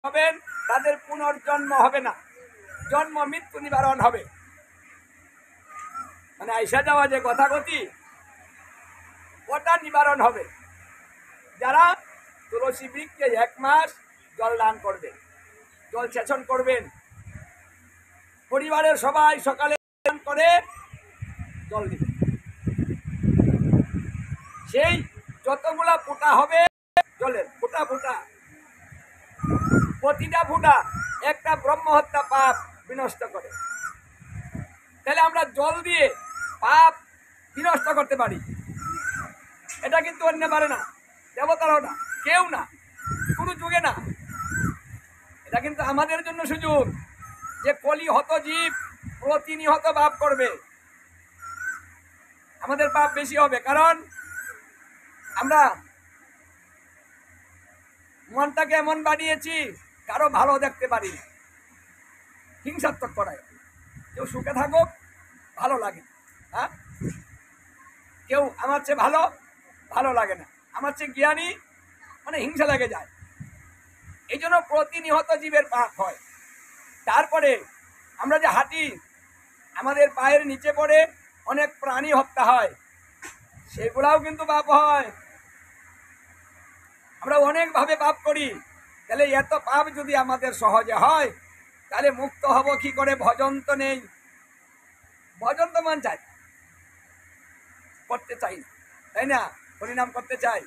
হবেন তাদের পুনর্জন্ম হবে না, জন্ম মৃত্যু নিবারণ হবে। মানে আইসা যাওয়া যে কথাগতি ওটা নিবারণ হবে। যারা তুলসী বৃক্ষে 1 মাস জল দান করবেন, জল সেচন করবেন, পরিবারের সবাই সকালে দান করে জল দিবেন, সেই যতগুলা ফোঁটা হবে জলের ফোঁটা ফোঁটা, প্রতিটা ফোঁটা একটা ব্রহ্মহত্যা পাপ বিনষ্ট করে। তাহলে আমরা জল দিয়ে পাপ বিনষ্ট করতে পারি। এটা কিন্তু অন্য পারে না, দেবতারাও না, কেউ না, কোনো যুগে না। এটা কিন্তু আমাদের জন্য সুযোগ যে কলি হত জীব প্রতিনিহত পাপ করবে, আমাদের পাপ বেশি হবে। কারণ আমরা মনটাকে এমন বানিয়েছি কারো ভালো দেখতে পারি না, হিংসাত্মক করায়। কেউ সুখে থাকুক ভালো লাগে, হ্যাঁ, কেউ আমার চেয়ে ভালো ভালো লাগে না, আমার চেয়ে জ্ঞানী মানে হিংসা লেগে যায়। এই জন্য প্রতিনিহত জীবের পাপ হয়। তারপরে আমরা যে হাঁটি, আমাদের পায়ের নিচে পড়ে অনেক প্রাণী হত্যা হয়, সেগুলাও কিন্তু পাপ হয়। আমরা অনেকভাবে পাপ করি। তাহলে এত পাপ যদি আমাদের সহজে হয়, তাহলে মুক্ত হব কি করে? ভজন তো নেই, ভজন তো মান চাই, করতে চাই না, তাই না? হরিনাম করতে চাই,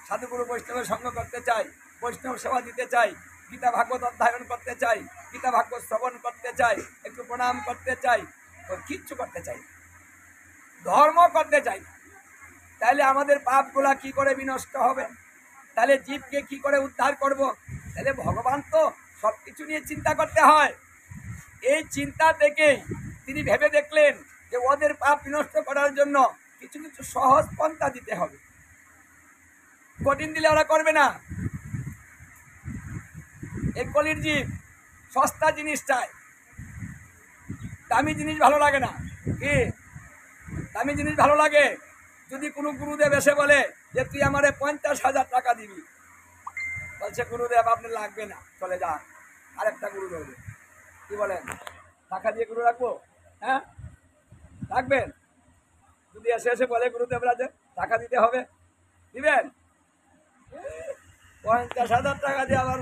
সাধুগুরু বৈষ্ণবের সঙ্গ করতে চাই, বৈষ্ণব সেবা দিতে চাই, গীতা ভাগবত অধ্যয়ন করতে চাই, গীতা ভাগবত শ্রবণ করতে চাই, একটু প্রণাম করতে চাই, কিচ্ছু করতে চাই, ধর্ম করতে চাই। তাহলে আমাদের পাপগুলা কি করে বিনষ্ট হবে? তাহলে জীবকে কি করে উদ্ধার করব? তাহলে ভগবান তো সব কিছু নিয়ে চিন্তা করতে হয়। এই চিন্তা থেকেই তিনি ভেবে দেখলেন যে ওদের পাপ বিনষ্ট করার জন্য কিছু কিছু সহজ পন্থা দিতে হবে। কঠিন দিলে ওরা করবে না। এই কলির জীব সস্তা জিনিস চায়, দামি জিনিস ভালো লাগে না। কি দামি জিনিস ভালো লাগে? যদি কোনো গুরুদেব এসে বলে যে তুই আমারে 50,000 টাকা দিবি, বলছে গুরুদেব আপনি লাগবে না, চলে যান, আরেকটা গুরু দেবে। কি বলেন? টাকা দিয়ে গুরু রাখবো? হ্যাঁ, রাখবেন? যদি এসে এসে বলে গুরুদেবরা যে টাকা দিতে হবে, দিবেন? 50,000 টাকা দিয়ে আবার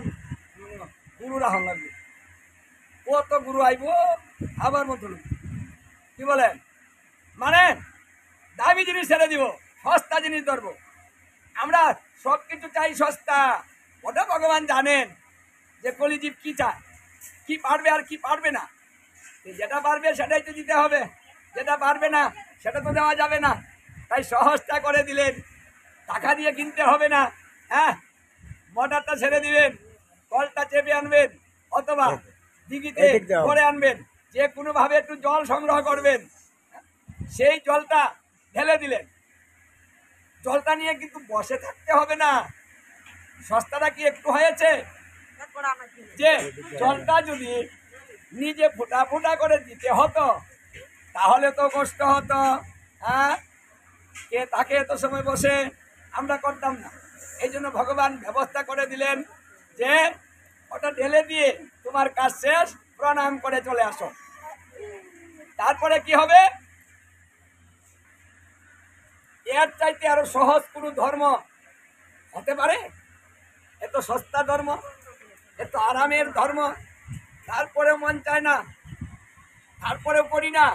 গুরু রাখা লাগবে। কত গুরু আইব আবার মতো। কি বলেন? মানে দামি জিনিস ছেড়ে দিব, সস্তা জিনিস ধরবো। আমরা সব কিছু চাই সস্তা। ওটা ভগবান জানেন যে কলিজীব কি চায়, কি পারবে আর কি পারবে না। যেটা পারবে সেটাই তো দিতে হবে, যেটা পারবে না সেটা তো দেওয়া যাবে না। তাই সহজটা করে দিলেন, টাকা দিয়ে কিনতে হবে না। হ্যাঁ, মোটরটা ছেড়ে দিবেন, কলটা চেপে আনবেন, অথবা দিঘিতে করে আনবেন, যে কোনোভাবে একটু জল সংগ্রহ করবেন, সেই জলটা ঢেলে দিলেন। জলটা নিয়ে কিন্তু বসে থাকতে হবে না। সস্তাটা কি একটু হয়েছে? যে জলটা যদি নিজে ফোঁটা ফোঁটা করে দিতে হতো তাহলে তো কষ্ট হতো। হ্যাঁ, কে তাকে এত সময় বসে আমরা করতাম না। এই জন্য ভগবান ব্যবস্থা করে দিলেন যে ওটা ঢেলে দিয়ে তোমার কাজ শেষ, প্রণাম করে চলে আসো। তারপরে কি হবে? এর চাইতে আরো সহজ কোনো ধর্ম হতে পারে? এত সস্তা ধর্ম, এত আরামের ধর্ম, তারপরেও মন চায় না, তারপরেও করি না,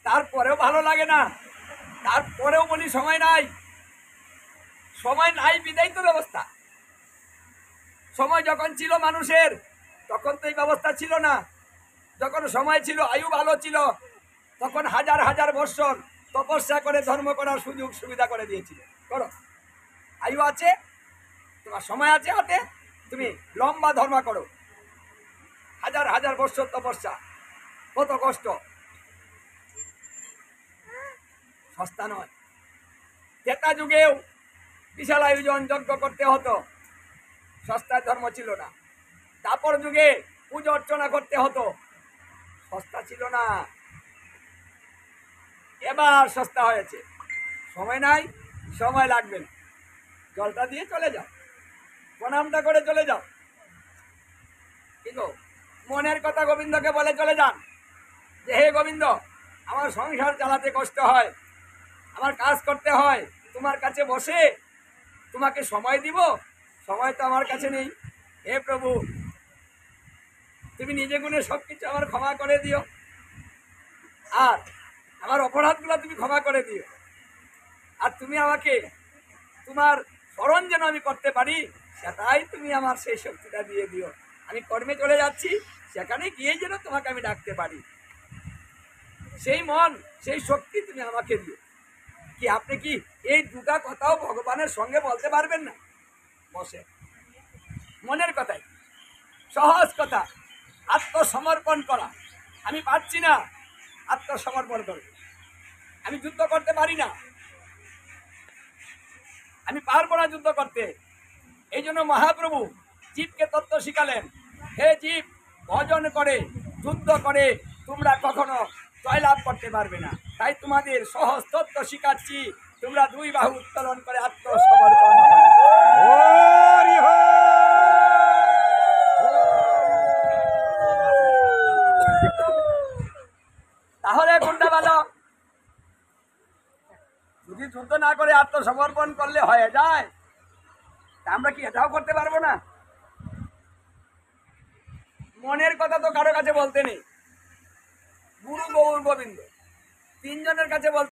তারপরেও ভালো লাগে না, তারপরেও বলি সময় নাই। সময় নাই বিদায় তো ব্যবস্থা। সময় যখন ছিল মানুষের তখন তো এই ব্যবস্থা ছিল না। যখন সময় ছিল, আয়ু ভালো ছিল, তখন হাজার হাজার বৎসর তপস্যা করে ধর্ম করার সুযোগ সুবিধা করে দিয়েছিল। করো, আয়ু আছে, তোমার সময় আছে হাতে, তুমি লম্বা ধর্ম করো। হাজার হাজার বৎসর তপস্যা, কত কষ্ট, সস্তা নয়। ত্রেতা যুগেও বিশাল আয়োজন যজ্ঞ করতে হতো, সস্তা ধর্ম ছিল না। তারপর যুগে পুজো অর্চনা করতে হতো, সস্তা ছিল না। এবার সস্তা হয়েছে। সময় নাই, সময় লাগবে না, জলটা দিয়ে চলে যাও, প্রণামটা করে চলে যাও। মনের কথা গোবিন্দকে বলে চলে যান যে হে গোবিন্দ, আমার সংসার চালাতে কষ্ট হয়, আমার কাজ করতে হয়, তোমার কাছে বসে তোমাকে সময় দিব, সময় তো আমার কাছে নেই। হে প্রভু, তুমি নিজে গুণে সবকিছু আমার ক্ষমা করে দিও, আর আমার অপরাধগুলো তুমি ক্ষমা করে দিও, আর তুমি আমাকে তোমার স্মরণ যেন আমি করতে পারি, সেটাই তুমি আমার সেই শক্তিটা দিয়ে দিও। আমি কর্মে চলে যাচ্ছি, সেখানে গিয়ে যেন তোমাকে আমি ডাকতে পারি, সেই মন সেই শক্তি তুমি আমাকে দিও। কি আপনি কি এই দুটা কথাও ভগবানের সঙ্গে বলতে পারবেন না? বসে মনের কথাই, সহজ কথা, আত্মসমর্পণ করা। আমি পারছি না আত্মসমর্পণ করতে, আমি যুদ্ধ করতে পারি না, আমি পারবো না যুদ্ধ করতে। এই জন্য মহাপ্রভু জীবকে তত্ত্ব শিখালেন, হে জীব, ভজন করে যুদ্ধ করে তোমরা কখনো জয়লাভ করতে পারবে না। তাই তোমাদের সহজ তত্ত্ব শিখাচ্ছি, তোমরা দুই বাহু উত্তোলন করে আত্মসমর্পণ করো। হরি হরি। তাহলে কোনটা ভালো? যদি যুদ্ধ না করে আত্মসমর্পণ করলে হয়ে যায়, তা আমরা কি এটাও করতে পারবো না? মনের কথা তো কারো কাছে বলতে নেই, গুরু গৌর গোবিন্দ তিনজনের কাছে বলতে